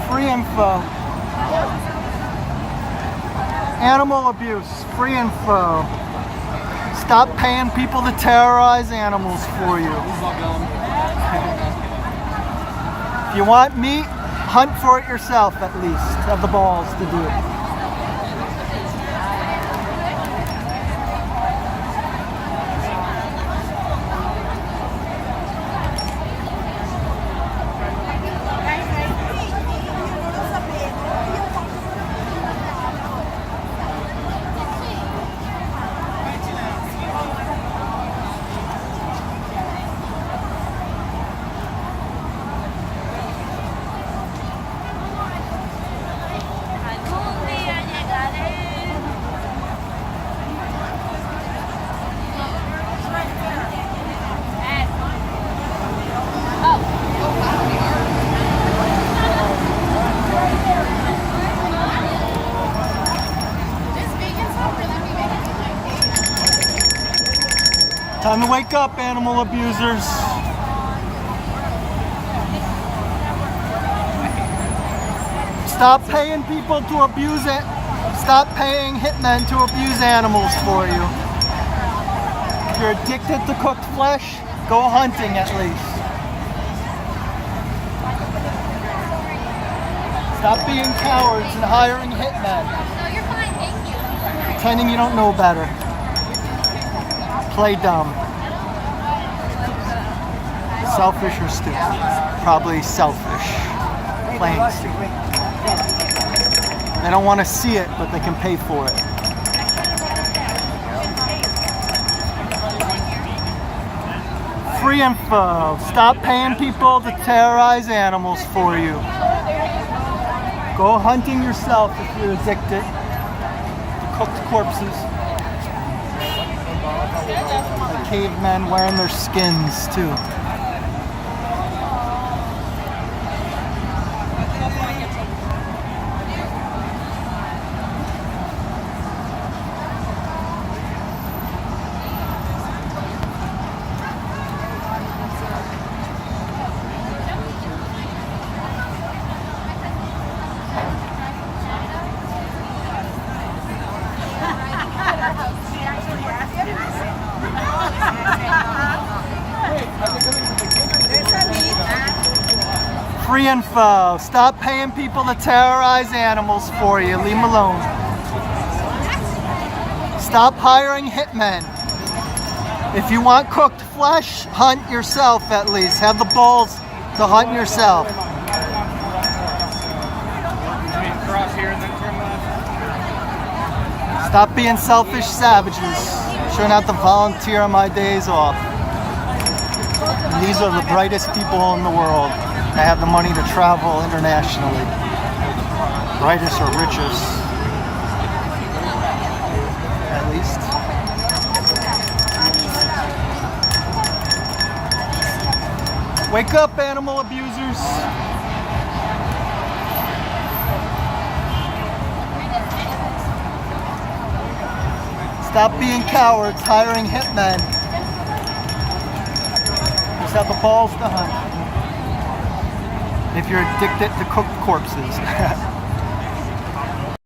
Free info. Animal abuse. Free info. Stop paying people to terrorize animals for you. If you want meat, hunt for it yourself at least. Have the balls to do it. Time to wake up, animal abusers. Stop paying people to abuse it. Stop paying hitmen to abuse animals for you. If you're addicted to cooked flesh, go hunting at least. Stop being cowards and hiring hitmen. No, you're fine, thank you. Pretending you don't know better. Play dumb. Selfish or stupid? Probably selfish. Plain stupid. They don't want to see it, but they can pay for it. Free info. Stop paying people to terrorize animals for you. Go hunting yourself if you're addicted to cooked corpses. Like cavemen wearing their skins too. Free info. Stop paying people to terrorize animals for you. Leave them alone. Stop hiring hitmen. If you want cooked flesh, hunt yourself at least. Have the balls to hunt yourself. Stop being selfish savages. Shouldn't have to volunteer on my days off. And these are the brightest people in the world. I have the money to travel internationally. Brightest or richest. At least. Wake up, animal abusers. Stop being cowards, hiring hitmen. Just have the balls to hunt. If you're addicted to cooked corpses.